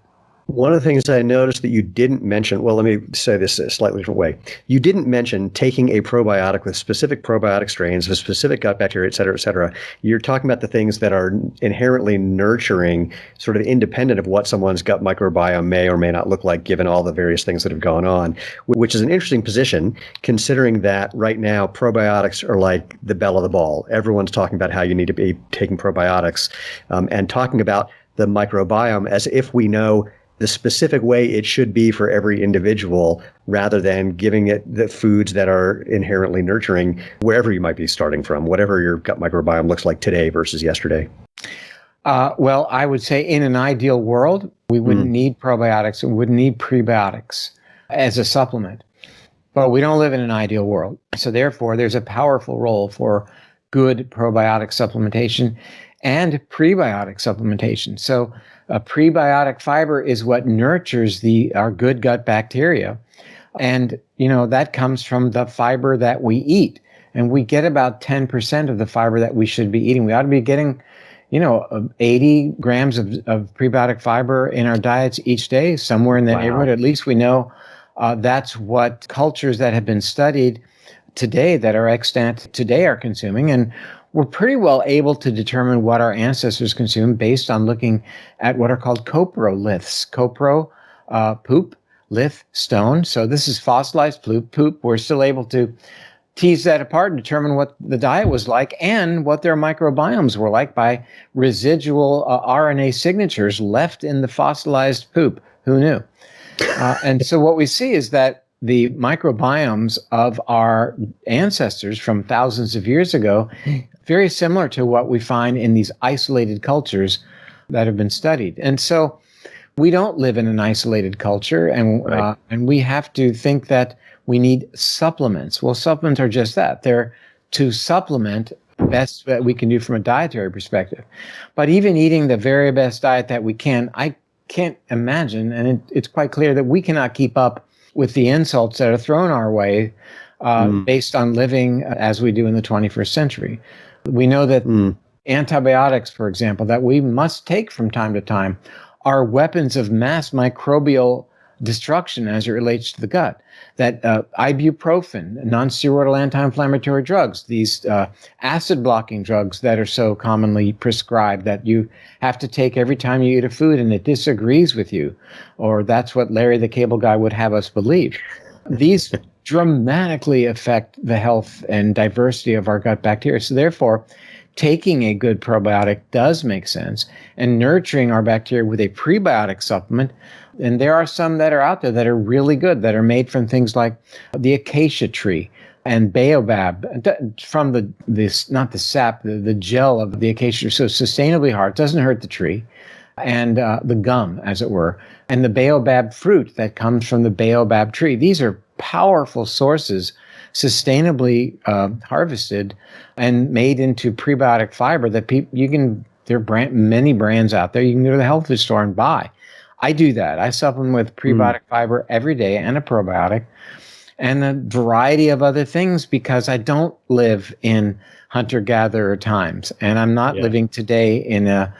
One of the things I noticed that you didn't mention, well, let me say this a slightly different way. You didn't mention taking a probiotic with specific probiotic strains of specific gut bacteria, et cetera, et cetera. You're talking about the things that are inherently nurturing, sort of independent of what someone's gut microbiome may or may not look like, given all the various things that have gone on, which is an interesting position, considering that right now probiotics are like the belle of the ball. Everyone's talking about how you need to be taking probiotics and talking about the microbiome as if we know the specific way it should be for every individual, rather than giving it the foods that are inherently nurturing wherever you might be starting from, whatever your gut microbiome looks like today versus yesterday. Well, I would say in an ideal world, we wouldn't need probiotics and wouldn't need prebiotics as a supplement. But we don't live in an ideal world. So therefore, there's a powerful role for good probiotic supplementation and prebiotic supplementation. So a prebiotic fiber is what nurtures our good gut bacteria. And, that comes from the fiber that we eat. And we get about 10% of the fiber that we should be eating. We ought to be getting, 80 grams of prebiotic fiber in our diets each day, somewhere in that neighborhood. At least we know that's what cultures that have been studied today, that are extant today, are consuming. And we're pretty well able to determine what our ancestors consumed based on looking at what are called coproliths. Copro, poop, lith, stone. So this is fossilized poop. We're still able to tease that apart and determine what the diet was like and what their microbiomes were like by residual RNA signatures left in the fossilized poop. Who knew? And so what we see is that the microbiomes of our ancestors from thousands of years ago, very similar to what we find in these isolated cultures that have been studied. And so we don't live in an isolated culture, and we have to think that we need supplements. Well, supplements are just that. They're to supplement the best that we can do from a dietary perspective. But even eating the very best diet that we can, I can't imagine, and it's quite clear that we cannot keep up with the insults that are thrown our way based on living as we do in the 21st century. We know that antibiotics, for example, that we must take from time to time, are weapons of mass microbial destruction as it relates to the gut. That ibuprofen, non-steroidal anti-inflammatory drugs, these acid-blocking drugs that are so commonly prescribed that you have to take every time you eat a food and it disagrees with you, or that's what Larry the Cable Guy would have us believe. These dramatically affect the health and diversity of our gut bacteria. So therefore, taking a good probiotic does make sense, and nurturing our bacteria with a prebiotic supplement. And there are some that are out there that are really good, that are made from things like the acacia tree and baobab, from not the sap, the gel of the acacia tree. So sustainably hard, doesn't hurt the tree, and the gum, as it were, and the baobab fruit that comes from the baobab tree. These are powerful sources, sustainably harvested and made into prebiotic fiber that there are many brands out there. You can go to the health food store and buy. I do that. I supplement with prebiotic fiber every day and a probiotic and a variety of other things, because I don't live in hunter-gatherer times, and I'm not living today in a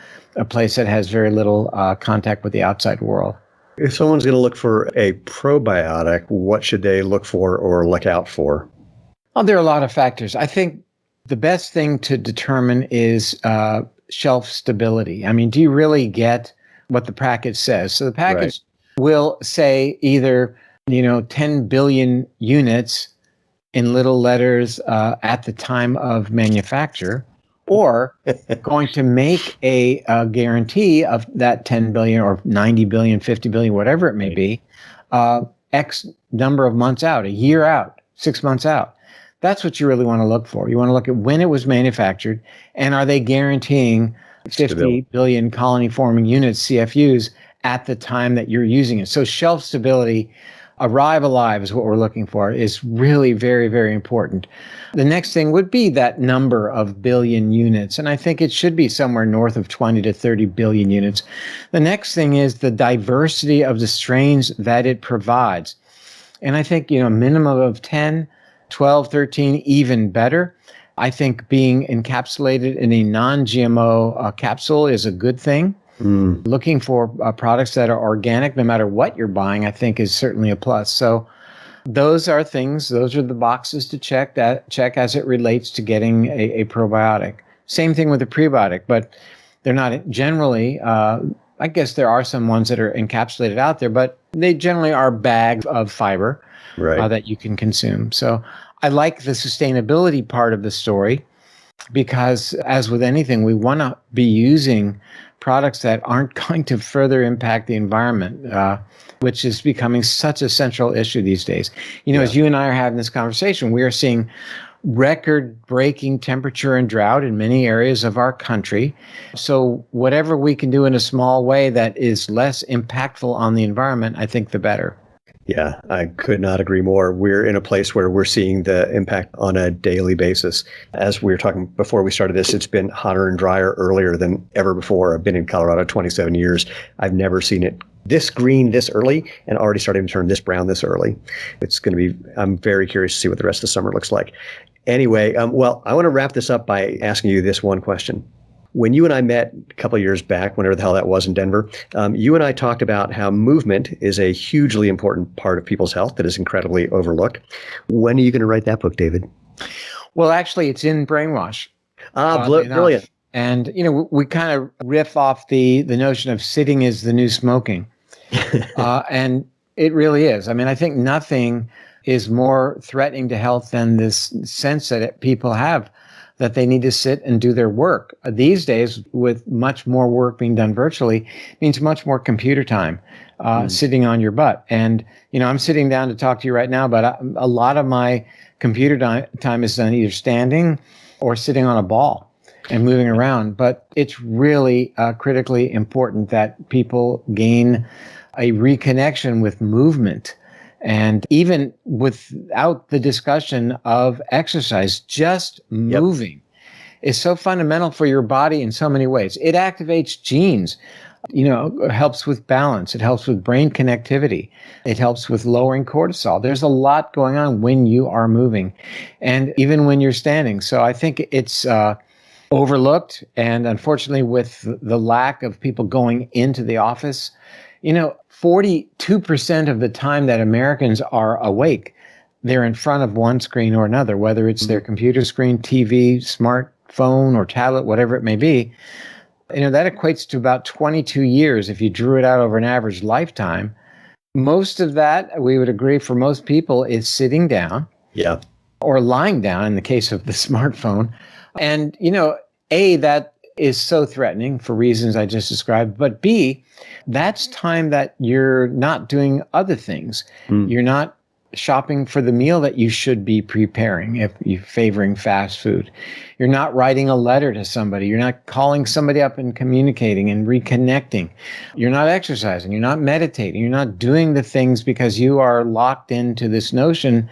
place that has very little contact with the outside world. If someone's going to look for a probiotic, what should they look for or look out for? Oh, there are a lot of factors. I think the best thing to determine is shelf stability. I mean, do you really get what the package says? So the package will say either, 10 billion units in little letters at the time of manufacture, or going to make a guarantee of that 10 billion or 90 billion, 50 billion, whatever it may be, X number of months out, a year out, 6 months out. That's what you really want to look for. You want to look at when it was manufactured, and are they guaranteeing 50 billion colony-forming units, CFUs, at the time that you're using it. So shelf stability, arrive alive is what we're looking for, is really very, very important. The next thing would be that number of billion units, and I think it should be somewhere north of 20 to 30 billion units. The next thing is the diversity of the strains that it provides. And I think, a minimum of 10, 12, 13, even better. I think being encapsulated in a non-GMO capsule is a good thing. Looking for products that are organic, no matter what you're buying, I think is certainly a plus. So those are the boxes to check as it relates to getting a probiotic. Same thing with a prebiotic, but they're not generally, I guess there are some ones that are encapsulated out there, but they generally are bags of fiber that you can consume. So I like the sustainability part of the story because, as with anything, we want to be using products that aren't going to further impact the environment, which is becoming such a central issue these days. As you and I are having this conversation, we are seeing record-breaking temperature and drought in many areas of our country. So whatever we can do in a small way that is less impactful on the environment, I think the better. Yeah, I could not agree more. We're in a place where we're seeing the impact on a daily basis. As we were talking before we started this, it's been hotter and drier earlier than ever before. I've been in Colorado 27 years. I've never seen it this green this early and already starting to turn this brown this early. I'm very curious to see what the rest of the summer looks like. Anyway, I want to wrap this up by asking you this one question. When you and I met a couple of years back, whenever the hell that was in Denver, you and I talked about how movement is a hugely important part of people's health that is incredibly overlooked. When are you going to write that book, David? Well, actually, it's in Brainwash. Brilliant. And, we kind of riff off the notion of sitting is the new smoking. And it really is. I mean, I think nothing is more threatening to health than this sense that people have that they need to sit and do their work. These days, with much more work being done virtually, means much more computer time sitting on your butt. And, I'm sitting down to talk to you right now, but a lot of my computer time is done either standing or sitting on a ball and moving around. But it's really critically important that people gain a reconnection with movement. And even without the discussion of exercise, just moving is so fundamental for your body in so many ways. It activates genes, it helps with balance. It helps with brain connectivity. It helps with lowering cortisol. There's a lot going on when you are moving and even when you're standing. So I think it's overlooked. And unfortunately, with the lack of people going into the office, 42% of the time that Americans are awake, they're in front of one screen or another, whether it's their computer screen, TV, smartphone, or tablet, whatever it may be. That equates to about 22 years if you drew it out over an average lifetime. Most of that, we would agree, for most people is sitting down or lying down in the case of the smartphone. And, that is so threatening for reasons I just described. But B, that's time that you're not doing other things. You're not shopping for the meal that you should be preparing if you're favoring fast food. You're not writing a letter to somebody. You're not calling somebody up and communicating and reconnecting. You're not exercising. You're not meditating. You're not doing the things because you are locked into this notion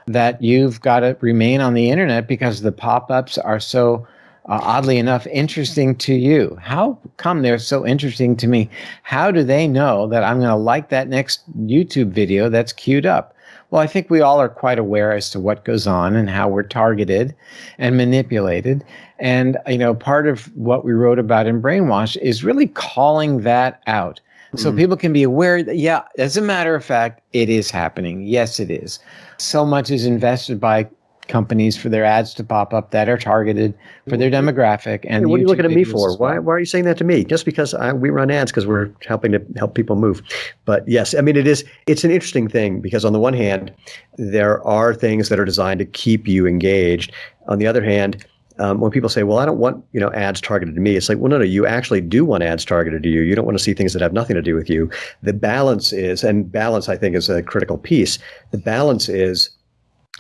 that you've got to remain on the internet because the pop-ups are so oddly enough, interesting to you. How come they're so interesting to me? How do they know that I'm going to like that next YouTube video that's queued up? Well, I think we all are quite aware as to what goes on and how we're targeted and manipulated. And, part of what we wrote about in Brainwash is really calling that out. So people can be aware that, as a matter of fact, it is happening. Yes, it is. So much is invested by companies for their ads to pop up that are targeted for their demographic. And what are you looking at me for? Well. Why are you saying that to me? Just because we run ads because we're helping to help people move. But yes, I mean, it's an interesting thing because on the one hand, there are things that are designed to keep you engaged. On the other hand, when people say, well, I don't want, ads targeted to me, it's like, well, no, you actually do want ads targeted to you. You don't want to see things that have nothing to do with you. The balance is, and balance I think is a critical piece. The balance is,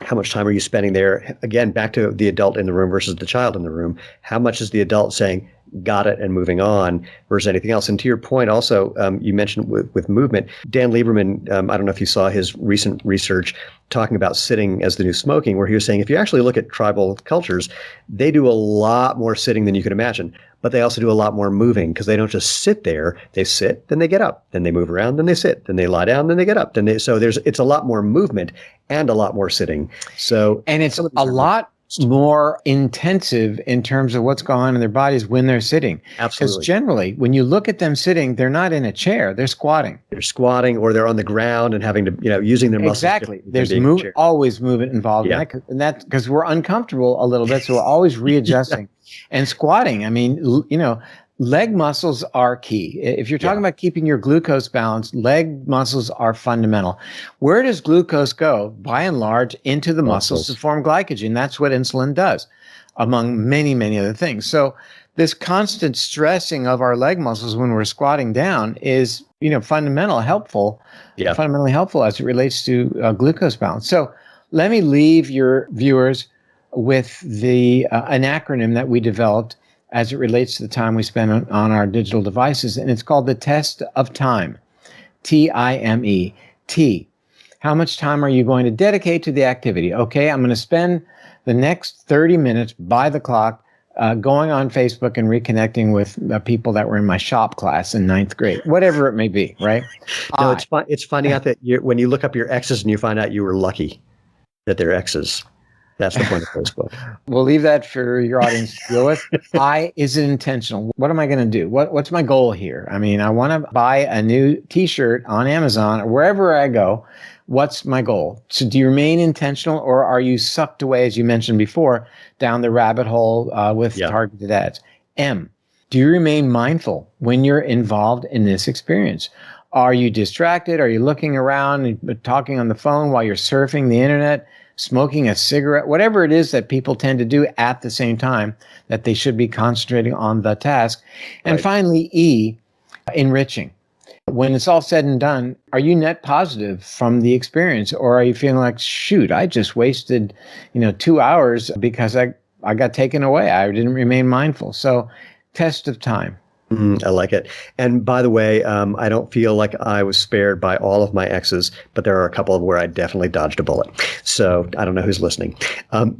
how much time are you spending there? Again, back to the adult in the room versus the child in the room. How much is the adult saying, got it, and moving on versus anything else? And to your point also, you mentioned with movement, Dan Lieberman, I don't know if you saw his recent research talking about sitting as the new smoking, where he was saying, if you actually look at tribal cultures, they do a lot more sitting than you could imagine. But they also do a lot more moving because they don't just sit there. They sit, then they get up, then they move around, then they sit, then they lie down, then they get up. So it's a lot more movement and a lot more sitting. So and it's a lot more intensive in terms of what's going on in their bodies when they're sitting. Absolutely. Because generally, when you look at them sitting, they're not in a chair, they're squatting. They're squatting or they're on the ground and having to, using their muscles. Exactly. There's always movement involved in that. And that's because we're uncomfortable a little bit. So we're always readjusting. And squatting, I mean, leg muscles are key. If you're talking about keeping your glucose balanced, leg muscles are fundamental. Where does glucose go? By and large, into the muscles to form glycogen. That's what insulin does, among many, many other things. So this constant stressing of our leg muscles when we're squatting down is, fundamentally helpful as it relates to glucose balance. So let me leave your viewers with an acronym that we developed as it relates to the time we spend on our digital devices. And it's called the test of time, TIME. T, how much time are you going to dedicate to the activity? Okay, I'm going to spend the next 30 minutes by the clock going on Facebook and reconnecting with people that were in my shop class in 9th grade, whatever it may be, right? No, it's finding out that when you look up your exes and you find out you were lucky that they're exes. That's the point of Facebook. We'll leave that for your audience to deal with. Is it intentional? What am I going to do? What's my goal here? I mean, I want to buy a new t-shirt on Amazon or wherever I go. What's my goal? So do you remain intentional or are you sucked away, as you mentioned before, down the rabbit hole with targeted ads? M, do you remain mindful when you're involved in this experience? Are you distracted? Are you looking around and talking on the phone while you're surfing the internet? Smoking a cigarette, whatever it is that people tend to do at the same time that they should be concentrating on the task. And finally, E, enriching. When it's all said and done, are you net positive from the experience or are you feeling like, shoot, I just wasted, 2 hours because I got taken away. I didn't remain mindful. So test of time. I like it. And by the way, I don't feel like I was spared by all of my exes, but there are a couple of where I definitely dodged a bullet. So I don't know who's listening.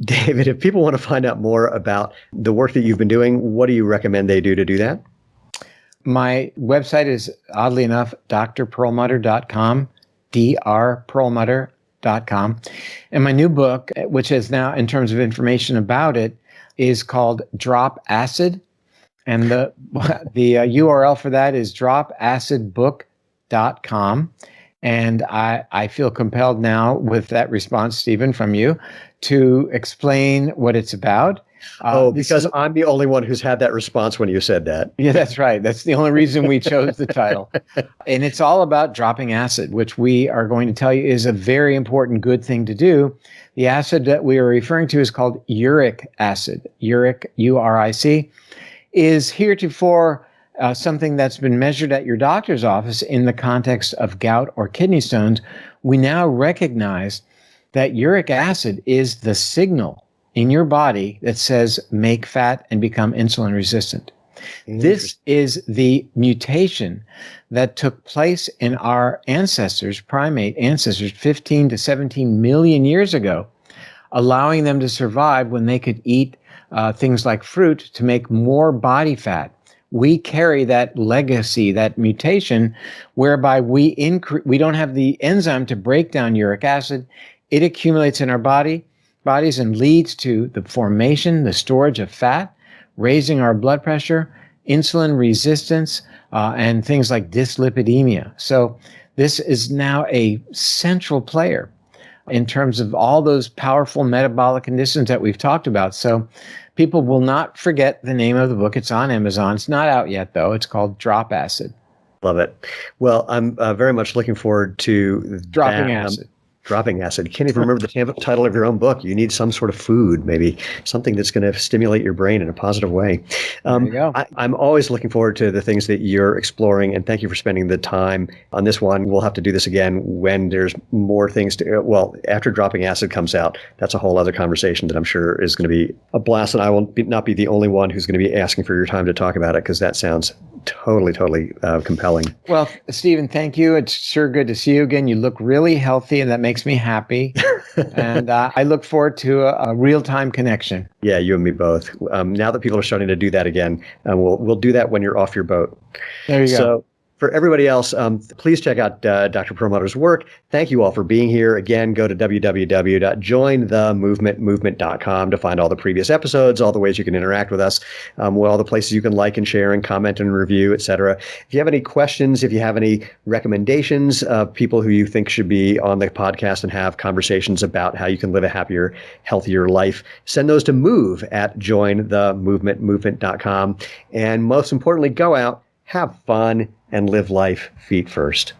David, if people want to find out more about the work that you've been doing, what do you recommend they do to do that? My website is, oddly enough, drperlmutter.com, drperlmutter.com. And my new book, which is now, in terms of information about it, is called Drop Acid. And the URL for that is dropacidbook.com. And I feel compelled now with that response, Steven, from you to explain what it's about. Because I'm the only one who's had that response when you said that. Yeah, that's right. That's the only reason we chose the title. And it's all about dropping acid, which we are going to tell you is a very important, good thing to do. The acid that we are referring to is called uric acid. Uric, URIC, is heretofore something that's been measured at your doctor's office in the context of gout or kidney stones. We now recognize that uric acid is the signal in your body that says make fat and become insulin resistant. This is the mutation that took place in our ancestors, primate ancestors, 15 to 17 million years ago, allowing them to survive when they could eat things like fruit to make more body fat. We carry that legacy, that mutation, whereby we don't have the enzyme to break down uric acid. It accumulates in our bodies and leads to the formation, the storage of fat, raising our blood pressure, insulin resistance, and things like dyslipidemia. So this is now a central player in terms of all those powerful metabolic conditions that we've talked about. So people will not forget the name of the book. It's on Amazon. It's not out yet, though. It's called Drop Acid. Love it. Well, I'm very much looking forward to Dropping Acid. Dropping acid. You can't even remember the title of your own book. You need some sort of food, maybe something that's going to stimulate your brain in a positive way. There you go. I'm always looking forward to the things that you're exploring, and thank you for spending the time on this one. We'll have to do this again when there's more things after Dropping Acid comes out. That's a whole other conversation that I'm sure is going to be a blast, and I will not be the only one who's going to be asking for your time to talk about it, because that sounds totally compelling. Well, Steven, thank you. It's sure good to see you again. You look really healthy, and that makes me happy. And I look forward to a real-time connection. Yeah, you and me both. Now that people are starting to do that again, we'll do that when you're off your boat. There you go. So For everybody else, please check out Dr. Perlmutter's work. Thank you all for being here. Again, go to www.jointhemovementmovement.com to find all the previous episodes, all the ways you can interact with us, all the places you can like and share and comment and review, etc. If you have any questions, if you have any recommendations of people who you think should be on the podcast and have conversations about how you can live a happier, healthier life, send those to move@jointhemovementmovement.com. And most importantly, go out, have fun, and live life feet first.